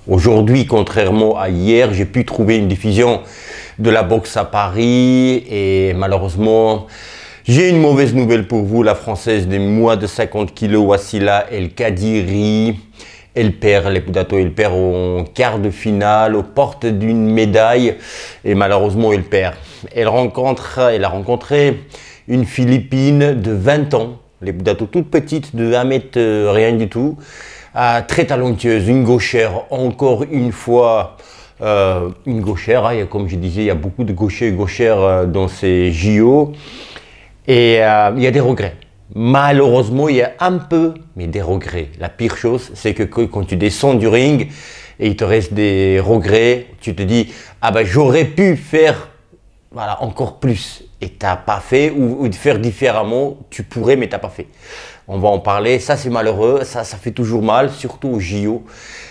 Aujourd'hui, contrairement à hier, j'ai pu trouver une diffusion de la boxe à Paris et malheureusement, j'ai une mauvaise nouvelle pour vous. La Française des moins de 50 kg, Wassila El Kadiri, elle perd les Poudato, elle perd en quart de finale, aux portes d'une médaille et malheureusement, elle perd. Elle a rencontré une Philippine de 20 ans, les Poudato toute petite, de 1 mètre rien du tout. Très talentueuse, une gauchère, encore une fois, une gauchère, hein, comme je disais, il y a beaucoup de gauchers et gauchères dans ces JO, et il y a des regrets. Malheureusement, il y a un peu, mais des regrets. La pire chose, c'est que quand tu descends du ring, et il te reste des regrets, tu te dis, ah ben j'aurais pu faire voilà, encore plus, et tu n'as pas fait, ou de faire différemment, tu pourrais, mais tu n'as pas fait. On va en parler, ça c'est malheureux, ça fait toujours mal, surtout au JO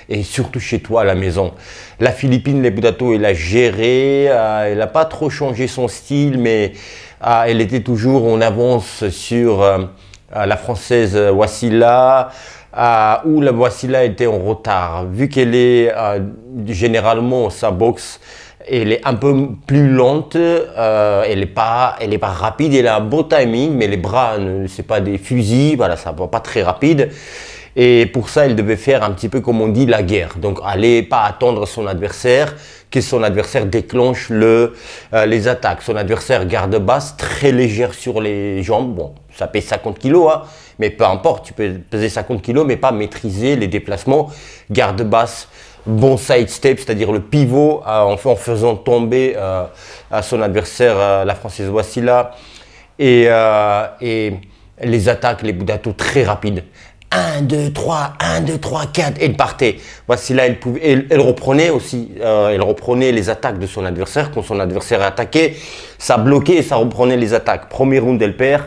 et surtout chez toi à la maison. La Philippine, les Poudato, elle a géré, elle n'a pas trop changé son style, mais elle était toujours en avance sur la Française Wassila, où la Wassila était en retard. Vu qu'elle est généralement, sa boxe, elle est un peu plus lente, elle est pas rapide, elle a un beau timing, mais les bras, c'est pas des fusils, voilà, ça va pas très rapide. Et pour ça, elle devait faire un petit peu comme on dit la guerre. Donc, aller pas attendre son adversaire, que son adversaire déclenche les attaques. Son adversaire garde basse, très légère sur les jambes. Bon, ça pèse 50 kg, hein, mais peu importe, tu peux peser 50 kg, mais pas maîtriser les déplacements. Garde basse. Bon side step, c'est-à-dire le pivot en faisant tomber son adversaire, la Française Wassila. Et les attaques, les Poudato très rapides. 1, 2, 3, 1, 2, 3, 4, elle partait. Wassila, elle reprenait aussi, elle reprenait les attaques de son adversaire. Quand son adversaire attaquait, ça bloquait et ça reprenait les attaques. Premier round, elle perd.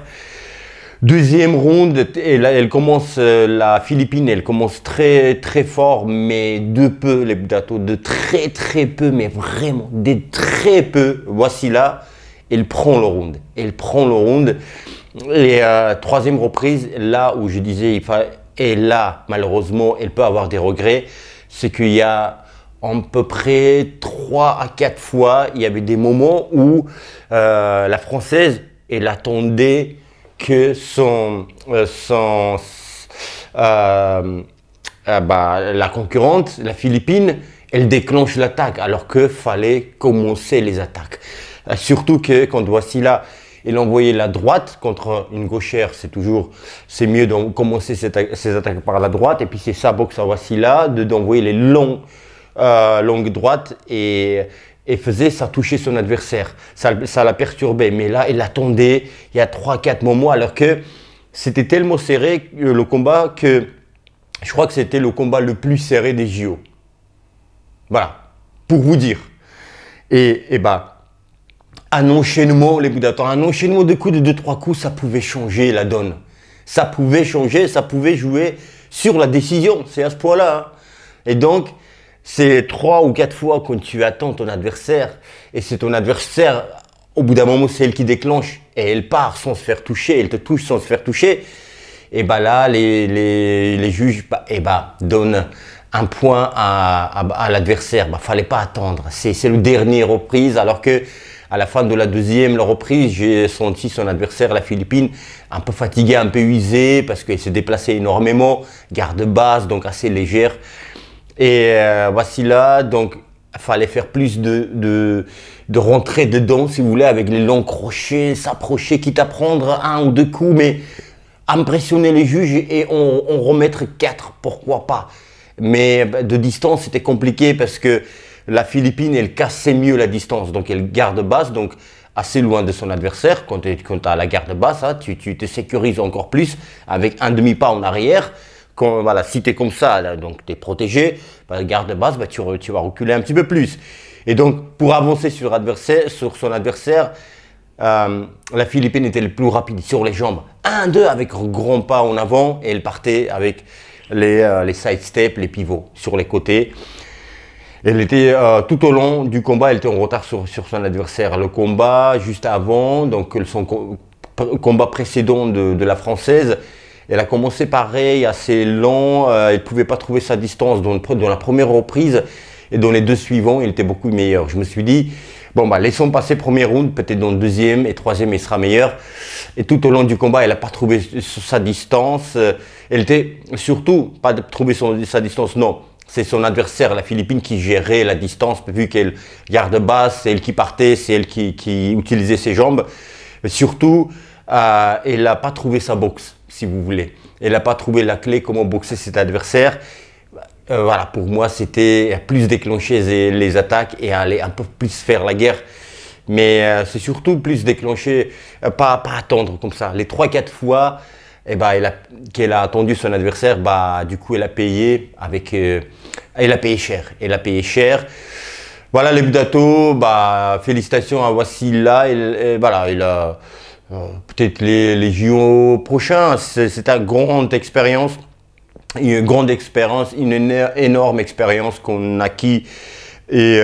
Deuxième round, elle commence, la Philippine, elle commence très très fort, mais de peu, les Poudato, de très très peu, mais vraiment, de très peu. Wassila, elle prend le round. Elle prend le round. Et troisième reprise, là où je disais, et là, malheureusement, elle peut avoir des regrets, c'est qu'il y a à peu près 3 à 4 fois, il y avait des moments où la Française, elle attendait que la concurrente, la Philippine, elle déclenche l'attaque alors qu'il fallait commencer les attaques. Surtout que quand Wassila, elle envoyait la droite contre une gauchère, c'est mieux de commencer ces attaques par la droite, et puis c'est sa boxe à Wassila d'envoyer les longues droites et ça touchait son adversaire, ça la perturbait. Mais là, elle attendait, il y a 3-4 moments, alors que c'était tellement serré le combat que je crois que c'était le combat le plus serré des JO. Voilà, pour vous dire. Et un enchaînement, les Poudato, un enchaînement de coups, de 2-3 coups, ça pouvait changer la donne. Ça pouvait changer, ça pouvait jouer sur la décision, c'est à ce point-là. Hein. Et donc, c'est 3 ou 4 fois quand tu attends ton adversaire et c'est ton adversaire, au bout d'un moment, c'est elle qui déclenche et elle part sans se faire toucher, elle te touche sans se faire toucher. Et là, les juges donnent un point à l'adversaire. Fallait pas attendre. C'est le dernier reprise, alors que à la fin de la deuxième reprise, j'ai senti son adversaire, la Philippine, un peu fatiguée, un peu usée parce qu'elle s'est déplacée énormément, garde basse, donc assez légère. Et Wassila, donc, il fallait faire plus de rentrer dedans, si vous voulez, avec les longs crochets, s'approcher, quitte à prendre 1 ou 2 coups, mais impressionner les juges et on remettre 4, pourquoi pas. Mais de distance, c'était compliqué parce que la Philippine, elle cassait mieux la distance, donc elle garde basse, donc assez loin de son adversaire. Quand tu as la garde basse, hein, tu te sécurises encore plus avec un demi-pas en arrière. Voilà, si tu es comme ça, là, donc tu es protégé, garde basse, tu vas reculer un petit peu plus. Et donc, pour avancer sur son adversaire, la Philippine était le plus rapide sur les jambes. 1-2 avec un grand pas en avant, et elle partait avec les side steps, les pivots sur les côtés. Elle était tout au long du combat, elle était en retard sur son adversaire. Le combat juste avant, donc son combat précédent de la Française, Elle a commencé pareil, assez lent, elle ne pouvait pas trouver sa distance dans la première reprise et dans les deux suivants, il était beaucoup meilleur. Je me suis dit, bon, bah, laissons passer premier round, peut-être dans le deuxième et troisième, il sera meilleur. Et tout au long du combat, elle n'a pas trouvé sa distance. Elle était surtout pas de trouver sa distance, non. C'est son adversaire, la Philippine, qui gérait la distance, vu qu'elle garde basse, c'est elle qui partait, c'est elle qui utilisait ses jambes. Mais surtout, elle n'a pas trouvé sa boxe, si vous voulez. Elle n'a pas trouvé la clé comment boxer cet adversaire. Voilà, pour moi, c'était plus déclencher les attaques et aller un peu plus faire la guerre. Mais c'est surtout plus déclencher, pas attendre comme ça. Les 3-4 fois qu'elle a attendu son adversaire, bah, du coup, elle a payé elle a payé cher. Elle a payé cher. Voilà, les Budato, bah, félicitations à Wassila. Voilà, il a peut-être les JO prochains. C'est une grande expérience. Une grande expérience, une énorme expérience qu'on a acquis et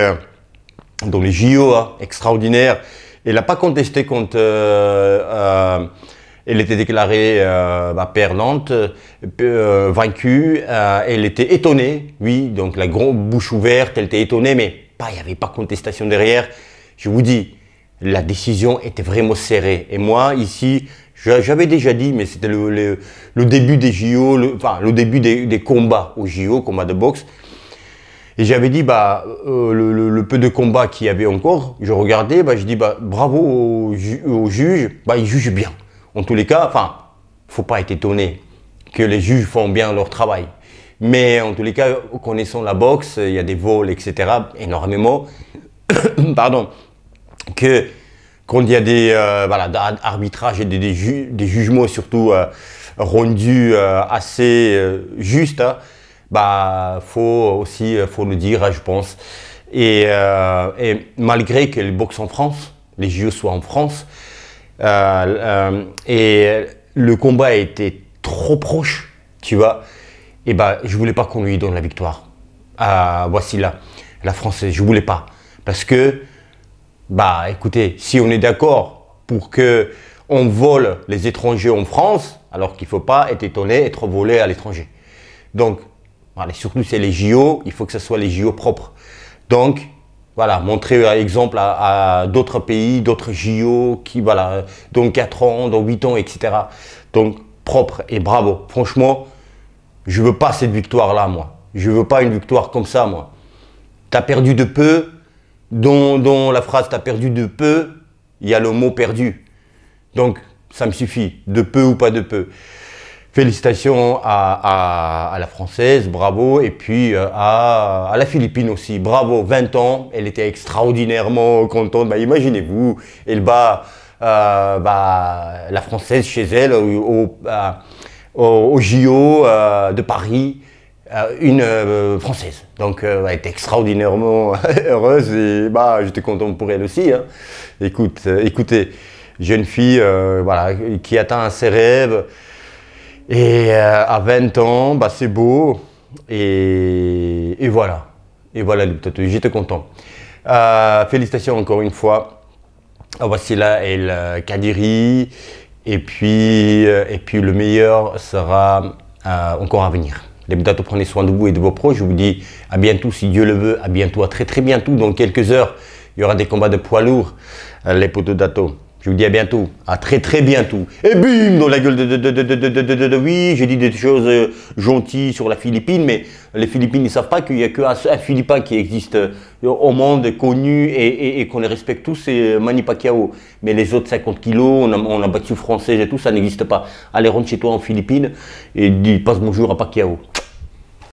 dans les JO, hein, extraordinaire. Elle n'a pas contesté quand elle était déclarée perdante, vaincue. Elle était étonnée, oui, donc la grande bouche ouverte, elle était étonnée, mais il n'y avait pas de contestation derrière. Je vous dis, la décision était vraiment serrée. Et moi, ici, j'avais déjà dit, mais c'était le début des JO, le début des combats aux JO, combats de boxe. Et j'avais dit, le peu de combats qu'il y avait encore, je regardais, je dis, bravo aux juges, ils jugent bien. En tous les cas, faut pas être étonné que les juges font bien leur travail. Mais en tous les cas, connaissant la boxe, il y a des vols, etc., énormément. Pardon. Quand il y a des arbitrages et des jugements surtout rendus assez justes, faut le dire, je pense. Et malgré que les boxe en France, les JO soient en France, et le combat était trop proche, tu vois, et je voulais pas qu'on lui donne la victoire. Voici la Française, je voulais pas, parce que écoutez, si on est d'accord pour que on vole les étrangers en France, alors qu'il ne faut pas être étonné, être volé à l'étranger. Donc, voilà, surtout c'est les JO, il faut que ce soit les JO propres. Donc, voilà, montrer exemple à d'autres pays, d'autres JO, qui, voilà, dans 4 ans, dans 8 ans, etc. Donc, propre et bravo. Franchement, je ne veux pas cette victoire-là, moi. Je ne veux pas une victoire comme ça, moi. Tu as perdu de peu. Dans la phrase « t'as perdu de peu », il y a le mot « perdu ». Donc, ça me suffit, de peu ou pas de peu. Félicitations à la Française, bravo. Et puis à la Philippine aussi, bravo, 20 ans. Elle était extraordinairement contente. Imaginez-vous, elle bat la Française chez elle au JO de Paris. Une Française, donc elle était extraordinairement heureuse et j'étais content pour elle aussi, hein. Écoutez, jeune fille qui atteint ses rêves et à 20 ans, c'est beau et voilà, j'étais content. Félicitations encore une fois à Wassila El Kadiri et puis le meilleur sera encore à venir. Les Budato, prenez soin de vous et de vos proches. Je vous dis à bientôt, si Dieu le veut, à bientôt, à très bientôt. Dans quelques heures, il y aura des combats de poids lourds, les Budato. Je vous dis à bientôt, à très bientôt. Et bim, dans la gueule oui, j'ai dit des choses gentilles sur la Philippine, mais les Philippines, ils ne savent pas qu'il n'y a qu'un Philippin qui existe au monde, connu et qu'on les respecte tous, c'est Manny Pacquiao. Mais les autres 50 kilos, on a battu Français et tout, ça n'existe pas. Allez, rentre chez toi en Philippines et dis passe bonjour à Pacquiao.